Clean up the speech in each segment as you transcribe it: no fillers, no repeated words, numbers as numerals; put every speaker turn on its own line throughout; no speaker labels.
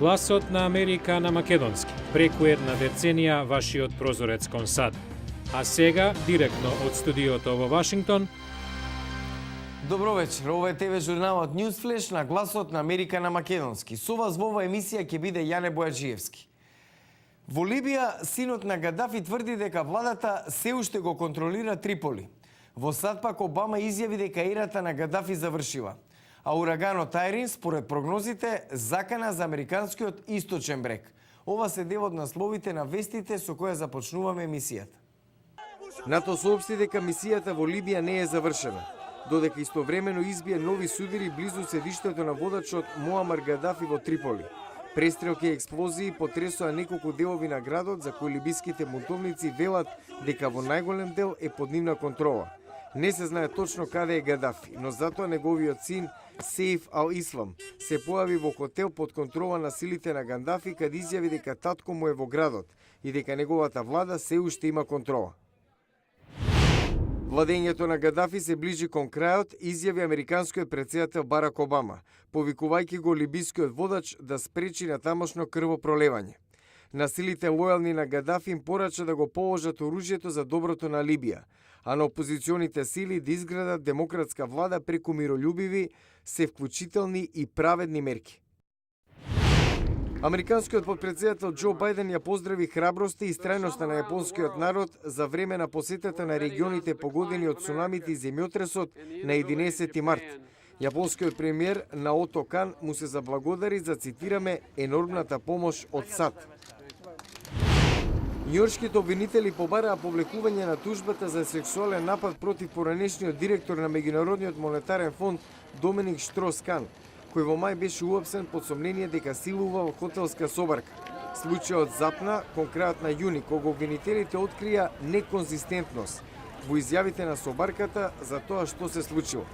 Гласот на Америка на македонски. Преку една деценија вашиот прозорец кон САД. А сега, директно од студиото во Вашингтон.
Добро вечер, ова е ТВ журналот Ньюсфлеш на Гласот на Америка на македонски. Со вас во оваа емисија ќе биде Јане Бојаджиевски. Во Либија, синот на Гадафи тврди дека владата се уште го контролира Триполи. Во САД пак Обама изјави дека ерата на Гадафи завршила. А ураганот Айрин, според прогнозите, закана за американскиот источен брег. Ова се дел од насловите на вестите со која започнуваме емисијата. НАТО соопшти дека мисијата во Либија не е завршена, додека истовремено избија нови судири близу седиштето на водачот Муамар Гадафи во Триполи. Престрелки и експлозии потресоа неколку делови на градот за кои либиските бунтовници велат дека во најголем дел е под нивна контрола. Не се знае точно каде е Гадафи, но затоа неговиот син Сейф ал-Ислам се појави во хотел под контрола на силите на Гадафи, каде изјави дека татко му е во градот и дека неговата влада се уште има контрола. Владењето на Гадафи се ближи кон крајот, изјави американскиот претседател Барак Обама, повикувајќи го либискиот водач да спречи на тамошно крвопролевање. На силите лојални на Гадафи им порача да го положат оружјето за доброто на Либија, а на опозиционите сили да изградат демократска влада преку мирољубиви, севклучителни и праведни мерки. Американскиот подпредседател Џо Бајден ја поздрави храброста и страјноста на јапонскиот народ за време на посетата на регионите погодени од цунамите и земјотресот на 11 март. Јапонскиот премиер Наото Кан му се заблагодари за, цитираме, енормната помош од САД. Њујоршките обвинители побараа повлекување на тужбата за сексуален напад против поранешниот директор на Меѓународниот монетарен фонд Доминик Штрос-Кан, кој во мај беше уапсен под сомнение дека силува во хотелска собарка. Случајот запна кон крајот на јуни, кога обвинителите открија неконзистентност во изјавите на собарката за тоа што се случило.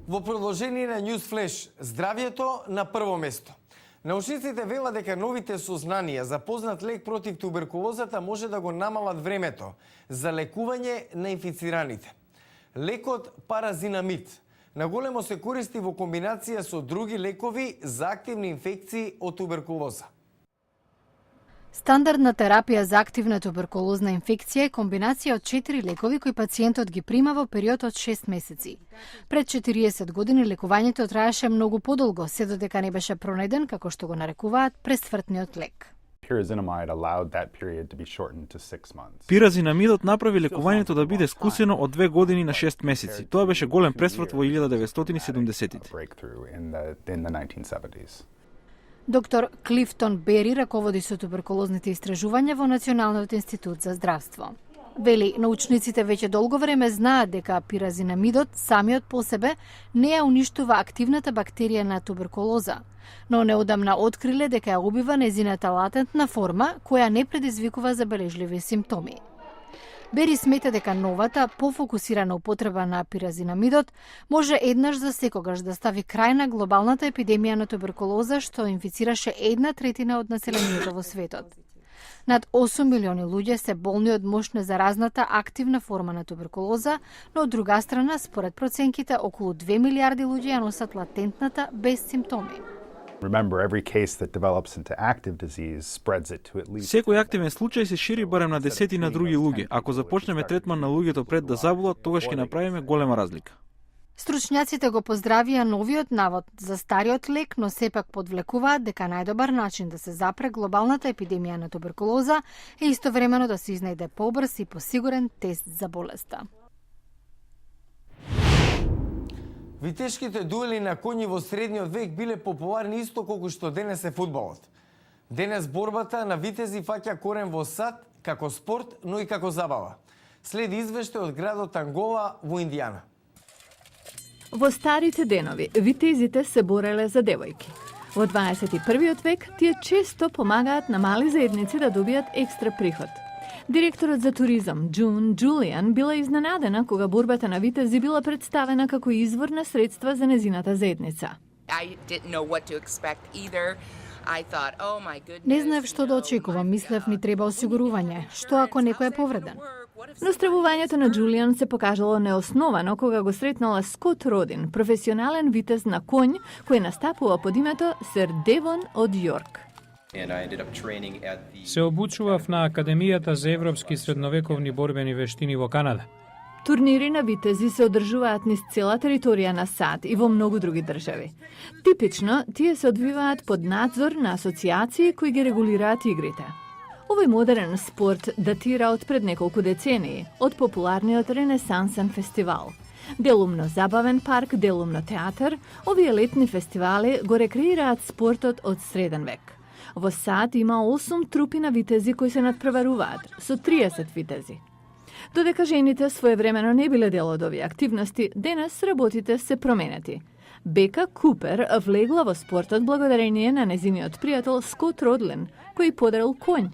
Во продолжение на Ньюсфлеш, здравјето на прво место. Научниците велат дека новите сознанија за познат лек против туберкулозата може да го намалат времето за лекување на инфицираните. Лекот паразинамид наголемо се користи во комбинација со други лекови за активни инфекции од туберкулоза.
Стандардна терапија за активна туберкулозна инфекција е комбинација од 4 лекови кои пациентот ги прима во период од 6 месеци. Пред 40 години лекувањето траеше многу подолго, се додека не беше пронајден, како што го нарекуваат, пресвртниот лек.
Пиразинамидот направи лекувањето да биде скусено од 2 години на 6 месеци. Тоа беше голем пресврт во 1970-тите.
Доктор Клифтон Бери раководи со туберкулозните истражувања во Националниот институт за здравство. Вели, научниците веќе долго време знаат дека пиразинамидот самиот по себе не ја уништува активната бактерија на туберкулоза, но неодамна откриле дека ја убива незината латентна форма која не предизвикува забележливи симптоми. Бери смета дека новата, пофокусирана употреба на пиразинамидот може еднаш за секогаш да стави крај на глобалната епидемија на туберкулоза што инфицираше 1/3 од населението во светот. Над 8 милиони луѓе се болни од мощно заразната активна форма на туберкулоза, но од друга страна, според проценките, околу 2 милиарди луѓе ја носат латентната без симптоми.
Секој активен случај се шири барем на десетина други луѓе. Ако започнеме третман на луѓето пред да заболат, тогаш ќе направиме голема разлика.
Стручњаците го поздравија новиот навод за стариот лек, но сепак подвлекуваат дека најдобар начин да се запре глобалната епидемија на туберкулоза е истовремено да се изнајде побрз и посигурен тест за болеста.
Витешките дуели на коњи во средниот век биле популарни исто колку што денес е фудбалот. Денес борбата на витези фаќа корен во САД како спорт, но и како забава. Следи извештај од градот Ангола во Индијана.
Во старите денови, витезите се бореле за девојки. Во 21. век, тие често помагаат на мали заедници да добијат екстра приход. Директорот за туризам Джун Джулијан била изненадена кога борбата на витези била представена како извор на средства за незината заедница.
Не знаев што да очекувам, мислев ни треба осигурување. Што ако некој е повреден?
Но стравувањето на Джулијан се покажало неосновано кога го сретнала Скот Родин, професионален витез на конј кој настапува под името Сер Девон од Јорк.
Се обучував на Академијата за европски средновековни борбени вештини во Канада.
Турнири на витези се одржуваат низ цела територија на САД и во многу други држави. Типично, тие се одвиваат под надзор на асоциации кои ги регулираат игрите. Овој модерен спорт датира од пред неколку децении, од популарниот Ренесансен фестивал. Делумно забавен парк, делумно театар, овие летни фестивали го рекреираат спортот од среден век. Во САД има 8 трупи на витези кои се надпреваруваат, со 30 витези. Додека жените своевремено не биле дел од овие активности, денес работите се променети. Бека Купер влегла во спортот благодарение на незиниот пријател Скот Родлин, кој подарил конј.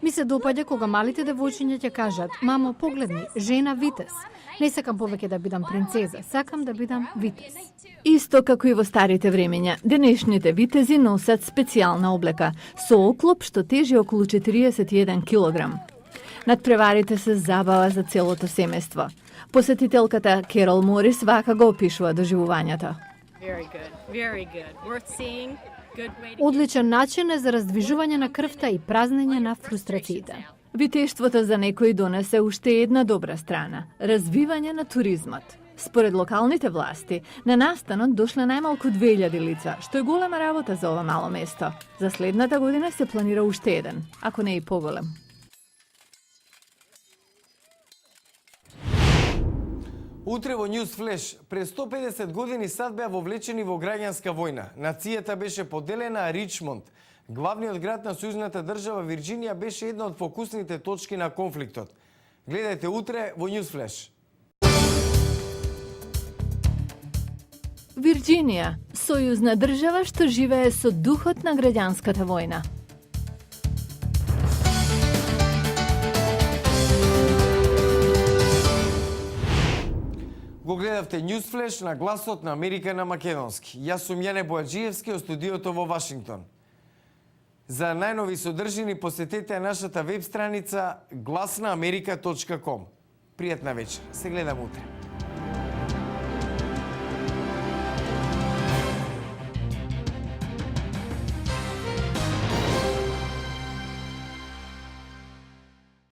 Ми се допаѓа кога малите девојчиња ќе кажат: "Мамо, погледни, жена витез. Не сакам повеќе да бидам принцеза, сакам да бидам витез."
Исто како и во старите времења, денешните витези носат специјална облека, со оклоп што тежи околу 41 килограм. Надпреварите се забава за целото семејство. Посетителката Керол Морис вака го опишува доживувањето.
Одличен начин е за раздвижување на крвта и празнење на фрустрациите.
Витештвото за некој донесе уште една добра страна – развивање на туризмот. Според локалните власти, на настанот дошле најмалку 2000 лица, што е голема работа за ова мало место. За следната година се планира уште еден, ако не и поголем.
Утре во News Flash, през 150 години САД беа вовлечени во граѓанска војна. Нацијата беше поделена, а Ричмонд, главниот град на сојузната држава Вирџинија, беше една од фокусните точки на конфликтот. Гледајте утре во News Flash.
Вирџинија, сојузна држава што живее со духот на граѓанската војна.
Го гледавте News Flash на гласот на Америка на македонски. Јас сум Јане Бојаджиевски од студиото во Вашингтон. За најнови содржини посетете нашата веб страница glasnaamerika.com. Пријатна вечер. Се гледам утре.